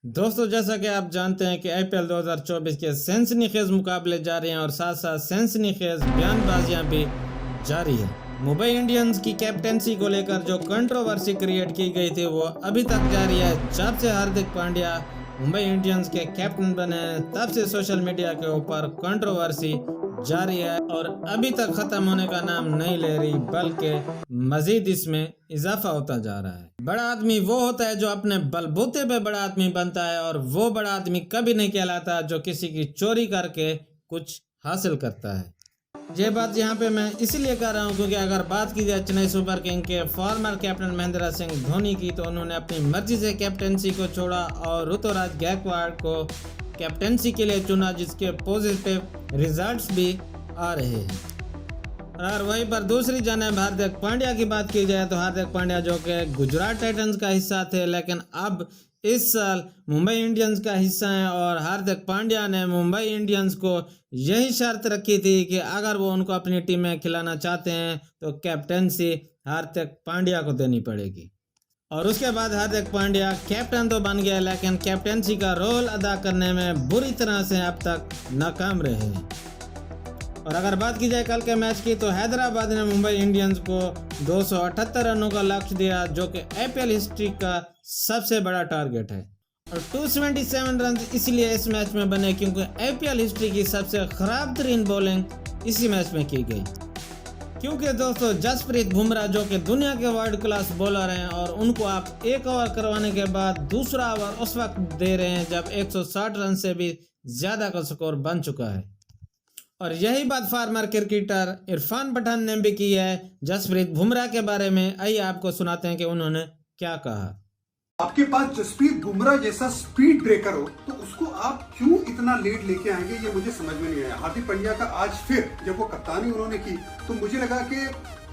दोस्तों, जैसा कि आप जानते हैं कि आईपीएल 2024 के सनसनीखेज मुकाबले जारी हैं और साथ साथ सनसनीखेज बयानबाजियां भी जारी है। मुंबई इंडियंस की कैप्टेंसी को लेकर जो कंट्रोवर्सी क्रिएट की गई थी वो अभी तक जारी है। जब से हार्दिक पांड्या मुंबई इंडियंस के कैप्टन बने तब से सोशल मीडिया के ऊपर कंट्रोवर्सी जारी है और अभी तक खत्म होने का नाम नहीं ले रही, बल्कि मजीद इसमें इजाफा होता जा रहा है। बड़ा आदमी वो होता है जो अपने बलबूते पे बड़ा आदमी बनता है और वो बड़ा आदमी कभी नहीं कहलाता जो किसी की चोरी करके कुछ हासिल करता है। ये बात यहाँ पे मैं इसलिए कर रहा हूँ क्योंकि अगर बात की जाए चेन्नई सुपर किंग के फॉर्मर कैप्टन महेंद्र सिंह धोनी की, तो उन्होंने अपनी मर्जी से कैप्टेंसी को छोड़ा और ऋतुराज गायकवाड़ को कैप्टेंसी के लिए चुना, जिसके पॉजिटिव रिजल्ट्स भी आ रहे हैं। और वहीं पर दूसरी जानिब हार्दिक पांड्या की बात की जाए तो हार्दिक पांड्या जो कि गुजरात टाइटंस का हिस्सा थे, लेकिन अब इस साल मुंबई इंडियंस का हिस्सा है और हार्दिक पांड्या ने मुंबई इंडियंस को यही शर्त रखी थी कि अगर वो उनको अपनी टीम में खिलाना चाहते हैं तो कैप्टेंसी हार्दिक पांड्या को देनी पड़ेगी। और उसके बाद हार्दिक पांड्या कैप्टन तो बन गया, लेकिन कैप्टेंसी का रोल अदा करने में बुरी तरह से अब तक नाकाम रहे हैं। और अगर बात की जाए कल के मैच की, तो हैदराबाद ने मुंबई इंडियंस को 278 रनों का लक्ष्य दिया, जो कि आईपीएल हिस्ट्री का सबसे बड़ा टारगेट है। और 277 रन इसलिए इस मैच में बने क्योंकि आईपीएल हिस्ट्री की सबसे खराब तरीन बॉलिंग इसी मैच में की गई। क्योंकि दोस्तों, जसप्रीत बुमराह जो कि दुनिया के वर्ल्ड क्लास बॉलर हैं और उनको आप एक ओवर करवाने के बाद दूसरा ओवर उस वक्त दे रहे हैं जब 160 रन से भी ज्यादा का स्कोर बन चुका है। और यही बात फार्मर क्रिकेटर इरफान पठान ने भी की है जसप्रीत बुमराह के बारे में। आइए आपको सुनाते हैं कि उन्होंने क्या कहा। आपके पास जसप्रीत बुमराह जैसा स्पीड ब्रेकर हो तो उसको आप क्यों इतना लेट लेके आएंगे, ये मुझे समझ में नहीं आया। हार्दिक पांड्या का आज फिर जब वो कप्तानी उन्होंने की तो मुझे लगा कि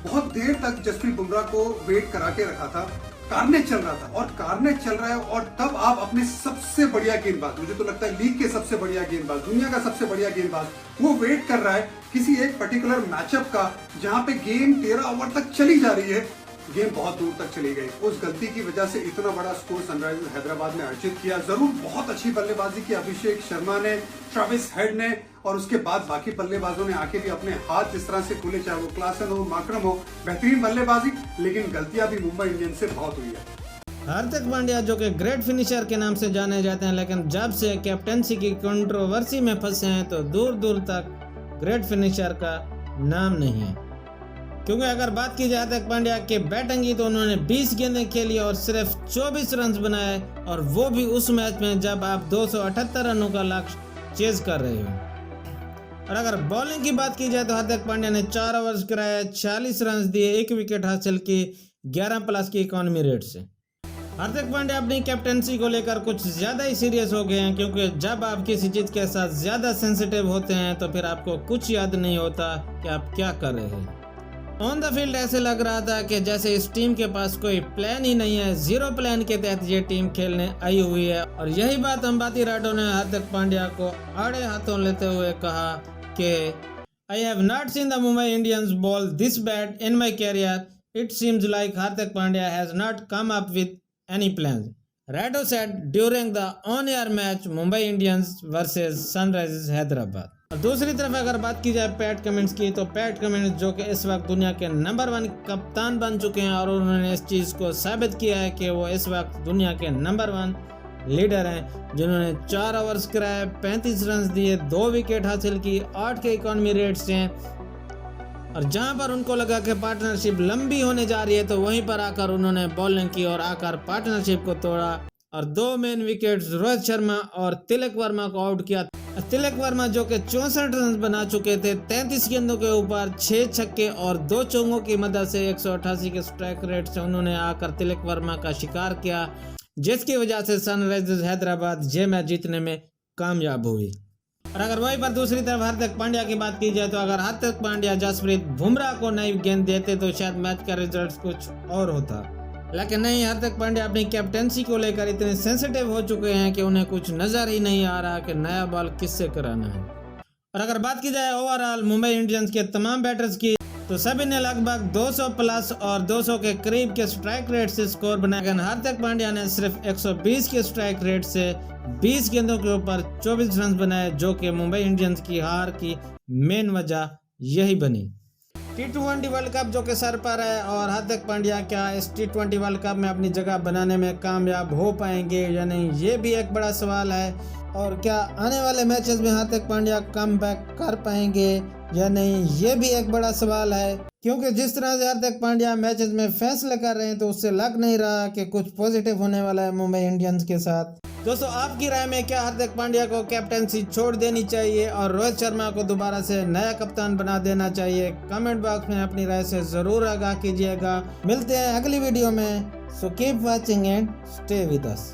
बहुत देर तक जसप्रीत बुमराह को वेट करा के रखा था, कारने चल रहा था और कारने चल रहा है और तब आप अपने सबसे बढ़िया गेंदबाज, मुझे तो लगता है लीग के सबसे बढ़िया गेंदबाज, दुनिया का सबसे बढ़िया गेंदबाज, वो वेट कर रहा है किसी एक पर्टिकुलर मैचअप का जहां पे गेम 13 ओवर तक चली जा रही है, गेम बहुत दूर तक चली गई। उस गलती की वजह से इतना बड़ा स्कोर सनराइजर्स हैदराबाद ने अर्जित किया। जरूर बहुत अच्छी बल्लेबाजी की अभिषेक शर्मा ने, ट्रेविस हेड ने, और उसके बाद बाकी बल्लेबाजों ने आके भी अपने हाथ जिस तरह से खुले, चाहे वो क्लासन हो, माकरम हो, बेहतरीन बल्लेबाजी, लेकिन गलतियां भी मुंबई इंडियंस से बहुत हुई है। हार्दिक पांड्या जो कि ग्रेट फिनिशर के नाम से जाने जाते हैं, लेकिन जब से कैप्टेंसी की कंट्रोवर्सी में फंसे हैं तो दूर दूर तक ग्रेट फिनिशर का नाम नहीं है। क्योंकि अगर बात की जाए हार्दिक पांड्या के बैटिंग की, तो उन्होंने 20 गेंदें खेली और सिर्फ 24 रन बनाए, और वो भी उस मैच में जब आप 278 रनों का लक्ष्य चेज कर रहे हो। और अगर बॉलिंग की बात की जाए तो हार्दिक पांड्या ने 4 ओवर्स कराए, 40 रन दिए, 1 विकेट हासिल की 11+ की इकोनॉमी रेट से। हार्दिक पांड्या अपनी कैप्टेंसी को लेकर कुछ ज्यादा ही सीरियस हो गए हैं, क्योंकि जब आप किसी चीज के साथ ज्यादा सेंसिटिव होते हैं तो फिर आपको कुछ याद नहीं होता कि आप क्या कर रहे हैं। ऑन द फील्ड ऐसे लग रहा था कि जैसे इस टीम के पास कोई प्लान ही नहीं है, जीरो प्लान के तहत ये टीम खेलने आई हुई है। और यही बात अंबाती रायडू ने हार्दिक पांड्या को आड़े हाथों लेते हुए कहा कि I have not seen the Mumbai Indians bowl this bad in my career. It seems like Hardik Pandya has not come up with any plan, Rayudu said during the on air match Mumbai Indians versus Sunrisers Hyderabad. और दूसरी तरफ अगर बात की जाए PAT Cummins की, तो PAT Cummins जो कि इस वक्त दुनिया के नंबर 1 कप्तान बन चुके हैं और उन्होंने इस चीज़ को साबित किया है कि वो इस वक्त दुनिया के नंबर 1 लीडर हैं, जिन्होंने 4 ओवर्स कराए, 35 रन दिए, 2 विकेट हासिल की, 8 के इकोनॉमी रेट्स हैं। और जहां पर उनको लगा कि पार्टनरशिप लंबी होने जा रही है तो वहीं पर आकर उन्होंने बॉलिंग की और आकर पार्टनरशिप को तोड़ा और 2 मेन विकेट्स रोहित शर्मा और तिलक वर्मा को आउट किया। तिलक वर्मा जो कि 64 रन बना चुके थे, 33 गेंदों के ऊपर 6 छक्के और 2 चौकों की मदद से 188 के स्ट्राइक रेट से उन्होंने आकर तिलक वर्मा का शिकार किया, जिसकी वजह से सनराइजर्स हैदराबाद ये मैच जीतने में कामयाब हुई। और अगर वहीं पर दूसरी तरफ हार्दिक पांड्या की बात की जाए तो अगर हार्दिक पांड्या जसप्रीत बुमराह को नई गेंद देते तो शायद मैच का रिजल्ट कुछ और होता, लेकिन नहीं। हार्दिक पांड्या अपनी कैप्टेंसी को लेकर इतने सेंसिटिव हो चुके हैं कि उन्हें कुछ नजर ही नहीं आ रहा कि नया बॉल किससे कराना है। और अगर बात की जाए ओवरऑल मुंबई इंडियंस के तमाम बैटर्स की, तो सभी ने लगभग 200 प्लस और 200 के करीब के स्ट्राइक रेट से स्कोर बनाया, लेकिन हार्दिक पांड्या ने सिर्फ 120 के स्ट्राइक रेट से 20 गेंदों के ऊपर 24 रन बनाए, जो कि मुंबई इंडियंस की हार की मेन वजह यही बनी। T20 वर्ल्ड कप जो कि सर पर है, और हार्दिक पांड्या क्या इस T20 वर्ल्ड कप में अपनी जगह बनाने में कामयाब हो पाएंगे या नहीं, ये भी एक बड़ा सवाल है। और क्या आने वाले मैचेस में हार्दिक पांड्या कम बैक कर पाएंगे या नहीं, ये भी एक बड़ा सवाल है। क्योंकि जिस तरह से हार्दिक पांड्या मैचेस में फैसले कर रहे हैं तो उससे लग नहीं रहा कि कुछ पॉजिटिव होने वाला है मुंबई इंडियंस के साथ। दोस्तों, आपकी राय में क्या हार्दिक पांड्या को कैप्टनसी छोड़ देनी चाहिए और रोहित शर्मा को दोबारा से नया कप्तान बना देना चाहिए? कमेंट बॉक्स में अपनी राय से जरूर आगाह कीजिएगा। मिलते हैं अगली वीडियो में। So keep watching and stay with us.